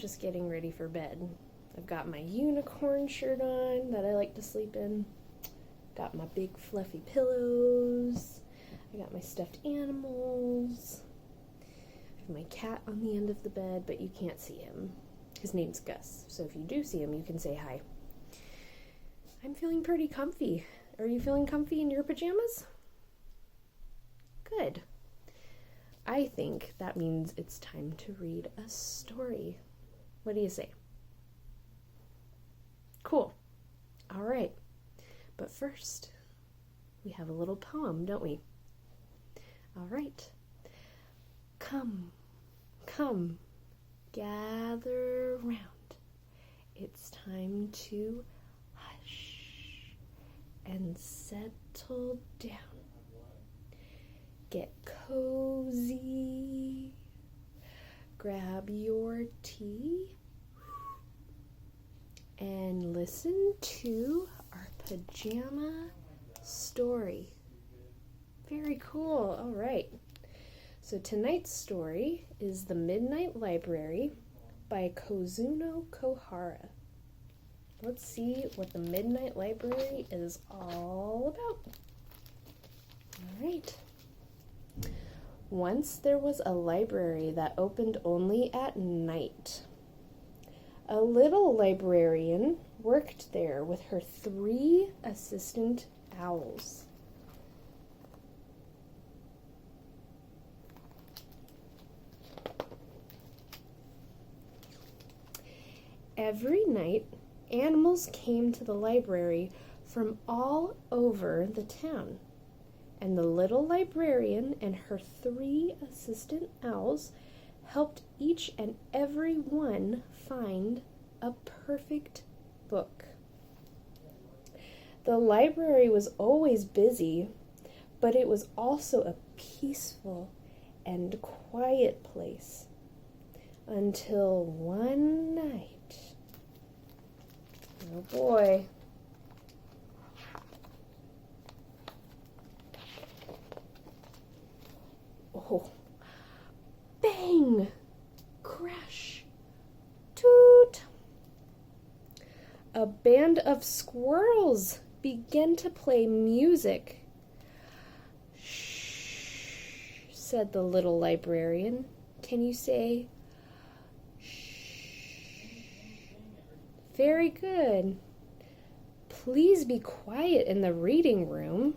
just getting ready for bed. I've got my unicorn shirt on that I like to sleep in. Got my big fluffy pillows. I got my stuffed animals. I have my cat on the end of the bed, but you can't see him. His name's Gus, so if you do see him, you can say hi. I'm feeling pretty comfy. Are you feeling comfy in your pajamas? Good. I think that means it's time to read a story. What do you say? Cool. All right. But first, we have a little poem, don't we? All right. Come, come, gather round. It's time to hush and settle down. Get cozy. Grab your tea and listen to our pajama story. Very cool. All right. So tonight's story is The Midnight Library by Kazuno Kohara. Let's see what the Midnight Library is all about. All right. Once there was a library that opened only at night. A little librarian worked there with her 3 assistant owls. Every night, animals came to the library from all over the town, and the little librarian and her 3 assistant owls helped each and every one find a perfect book. The library was always busy, but it was also a peaceful and quiet place until one night. Oh boy. Oh. Bang! Crash! Toot! A band of squirrels began to play music. Shh, said the little librarian. Can you say Very good. Please be quiet in the reading room.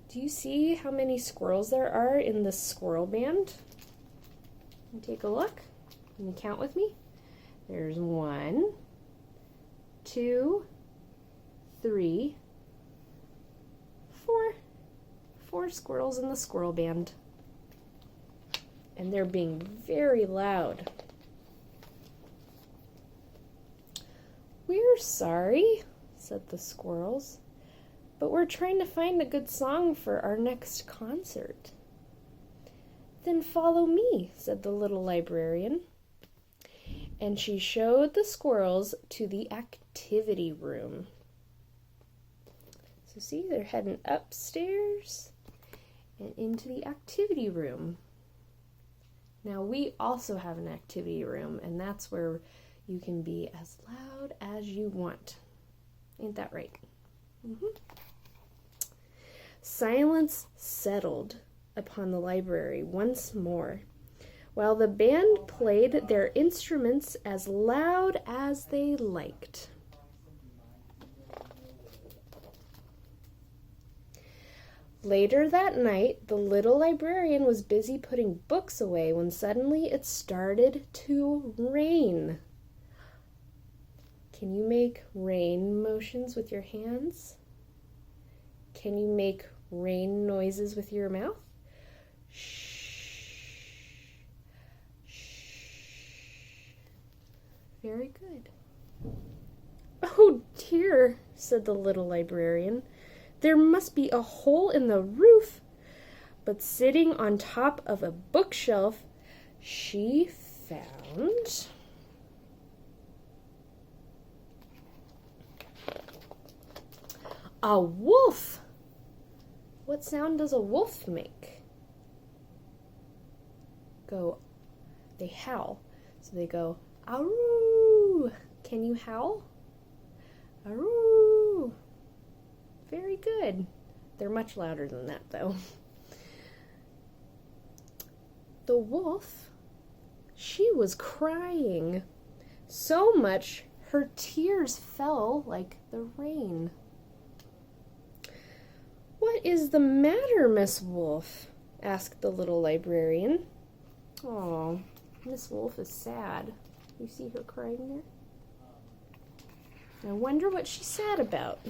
Do you see how many squirrels there are in the squirrel band? Take a look. Can you count with me? There's 1, 2, 3, 4. 4 squirrels in the squirrel band. And they're being very loud. We're sorry, said the squirrels, but we're trying to find a good song for our next concert. Then follow me, said the little librarian. And she showed the squirrels to the activity room. So see, they're heading upstairs and into the activity room. Now we also have an activity room, and that's where you can be as loud as you want. Ain't that right? Silence settled upon the library once more, while the band played their instruments as loud as they liked. Later that night, the little librarian was busy putting books away when suddenly it started to rain. Can you make rain motions with your hands? Can you make rain noises with your mouth? Shh. Shh. Very good. Oh dear, said the little librarian. There must be a hole in the roof. But sitting on top of a bookshelf, she found a wolf. What sound does a wolf make? Go They howl. So they go, "Aroo!" Can you howl? Aroo! Very good. They're much louder than that, though. The wolf, she was crying. So much her tears fell like the rain. "What is the matter, Miss Wolf?" asked the little librarian. "Oh, Miss Wolf is sad. You see her crying there? I wonder what she's sad about."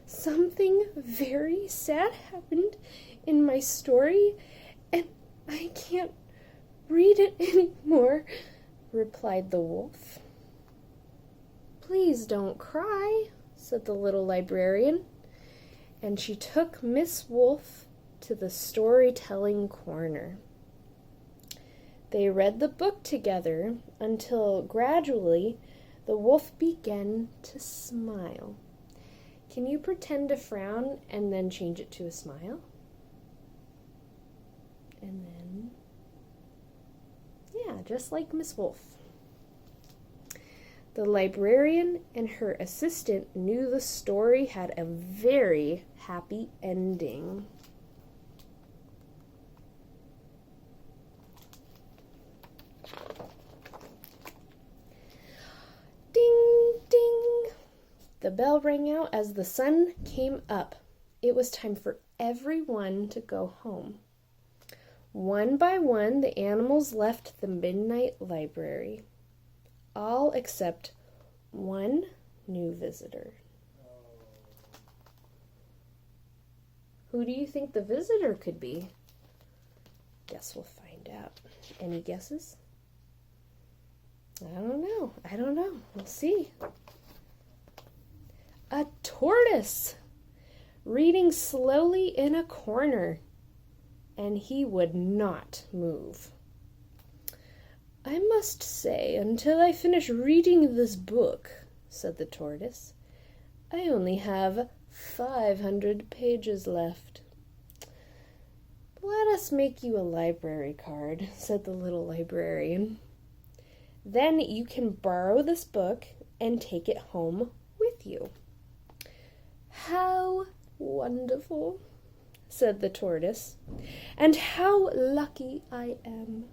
"Something very sad happened in my story, and I can't read it anymore," replied the wolf. "Please don't cry," said the little librarian, and she took Miss Wolf to the storytelling corner. They read the book together until gradually the wolf began to smile. Can you pretend to frown and then change it to a smile? And then, yeah, just like Miss Wolf. The librarian and her assistant knew the story had a very happy ending. Ding, ding! The bell rang out as the sun came up. It was time for everyone to go home. One by one, the animals left the midnight library, all except one new visitor. Who do you think the visitor could be? Guess we'll find out. Any guesses? I don't know. We'll see. A tortoise, reading slowly in a corner, and he would not move. "I must say, until I finish reading this book," said the tortoise, "I only have 500 pages left." "Let us make you a library card," said the little librarian. "Then you can borrow this book and take it home with you." "How wonderful," said the tortoise, "and how lucky I am."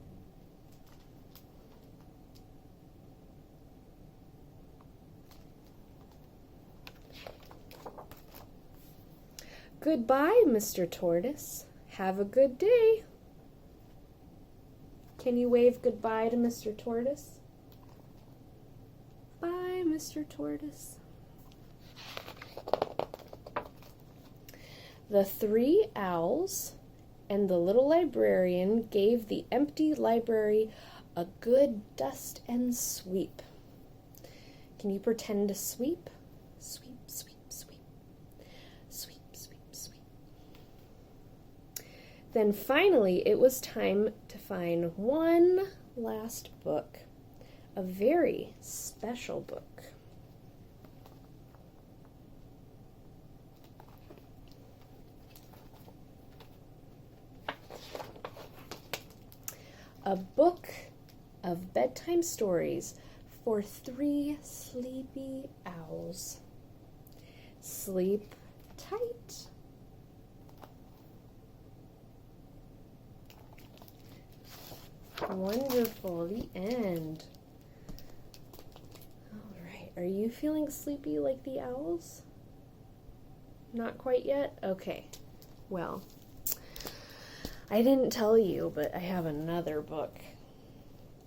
"Goodbye, Mr. Tortoise. Have a good day." Can you wave goodbye to Mr. Tortoise? Bye, Mr. Tortoise. The three owls and the little librarian gave the empty library a good dust and sweep. Can you pretend to sweep? Sweep, sweep, sweep. Sweep, sweep, sweep. Then finally it was time to find one last book, a very special book. A book of bedtime stories for 3 sleepy owls. Sleep tight. Wonderful, the end. All right, are you feeling sleepy like the owls? Not quite yet? Okay, well, I didn't tell you, but I have another book,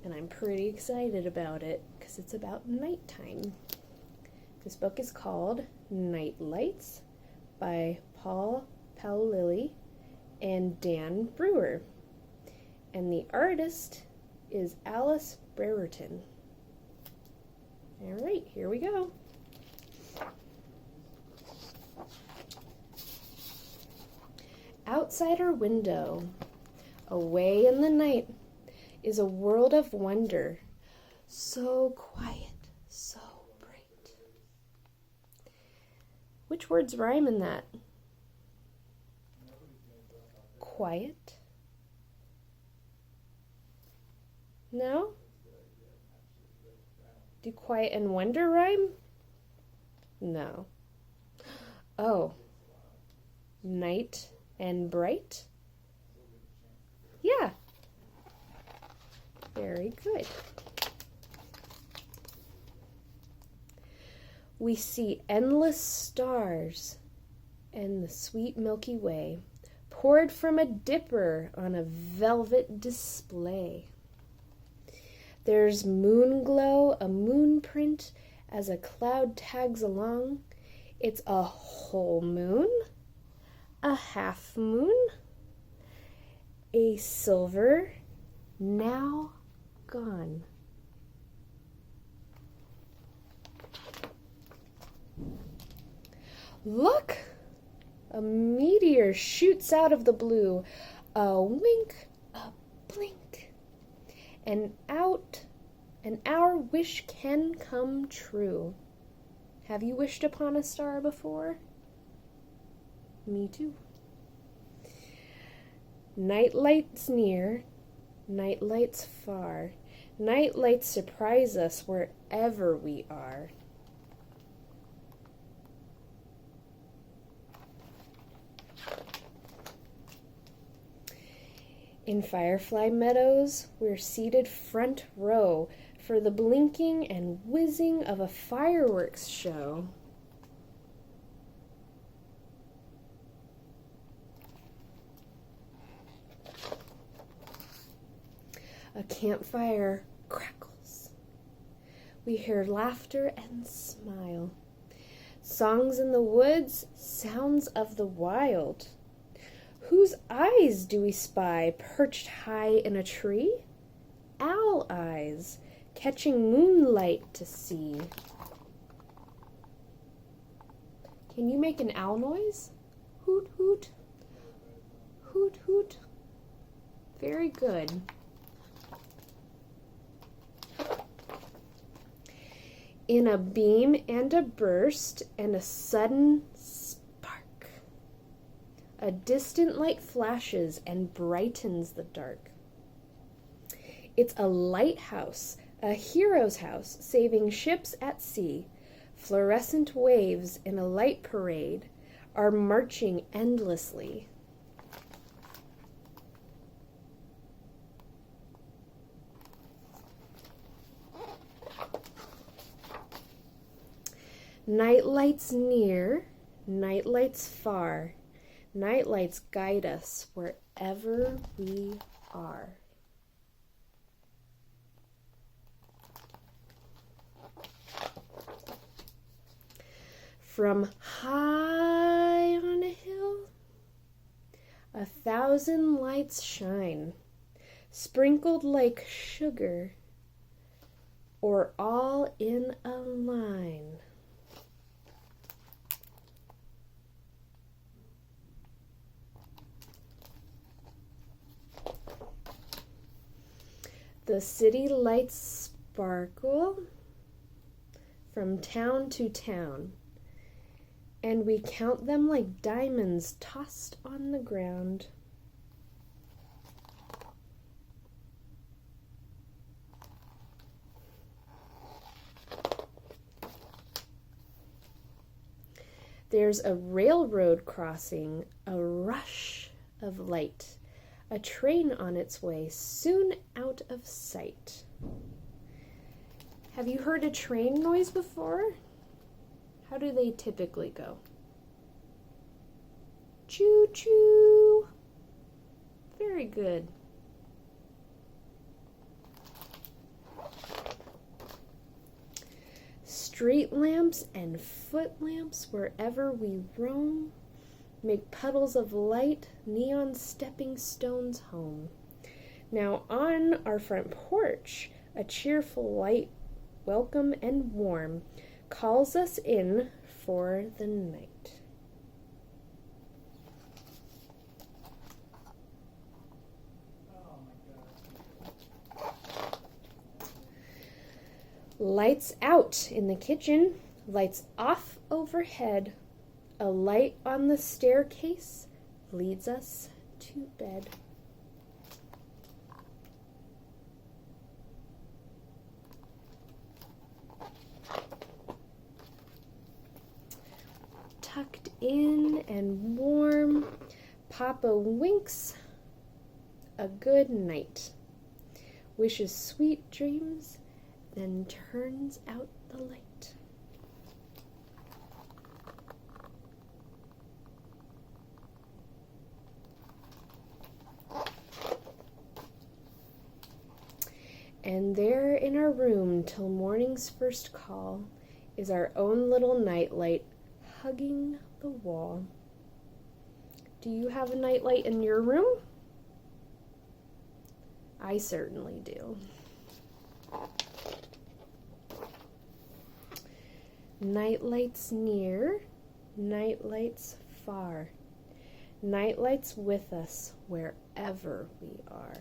and I'm pretty excited about it because it's about nighttime. This book is called Night Lights by Paul Paolilli and Dan Brewer, and the artist is Alice Brereton. All right, here we go. Outside our window, away in the night, is a world of wonder, so quiet, so bright. Which words rhyme in that? Quiet, No? Do quiet and wonder rhyme? No. Oh. Night and bright? Yeah. Very good. We see endless stars and the sweet Milky Way poured from a dipper on a velvet display. There's moon glow, a moon print as a cloud tags along. It's a whole moon, a half moon, a silver, now gone. Look! A meteor shoots out of the blue. A wink, a blink. And our wish can come true. Have you wished upon a star before? Me too. Night lights near, night lights far. Night lights surprise us wherever we are. In Firefly Meadows, we're seated front row for the blinking and whizzing of a fireworks show. A campfire crackles. We hear laughter and smile. Songs in the woods, sounds of the wild. Whose eyes do we spy perched high in a tree? Owl eyes, catching moonlight to see. Can you make an owl noise? Hoot, hoot. Hoot, hoot. Very good. In a beam and a burst and a sudden spark, a distant light flashes and brightens the dark. It's a lighthouse, a hero's house, saving ships at sea. Fluorescent waves in a light parade are marching endlessly. Night lights near, night lights far. Night lights guide us wherever we are. From high on a hill, 1,000 lights shine, sprinkled like sugar, or all in a line. The city lights sparkle from town to town, and we count them like diamonds tossed on the ground. There's a railroad crossing, a rush of light, a train on its way, soon out of sight. Have you heard a train noise before? How do they typically go? Choo-choo. Very good. Street lamps and foot lamps wherever we roam make puddles of light, neon stepping stones home. Now on our front porch, a cheerful light, welcome and warm, calls us in for the night. Lights out in the kitchen, lights off overhead. A light on the staircase leads us to bed. in and warm. Papa winks a good night, wishes sweet dreams, then turns out the light. And there in our room till morning's first call is our own little nightlight hugging the wall. Do you have a nightlight in your room? I certainly do. Nightlights near, nightlights far. Nightlights with us wherever we are.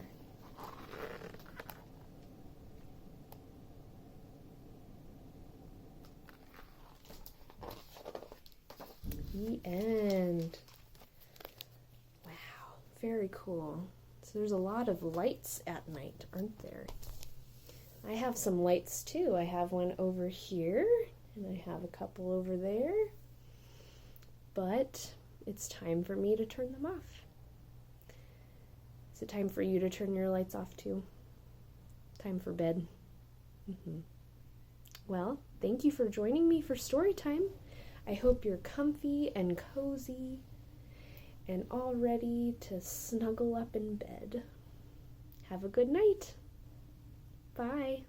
The end. Wow, very cool. So there's a lot of lights at night, aren't there? I have some lights too. I have one over here, and I have a couple over there. But it's time for me to turn them off. Is it time for you to turn your lights off too? Time for bed. Well, thank you for joining me for story time. I hope you're comfy and cozy and all ready to snuggle up in bed. Have a good night. Bye.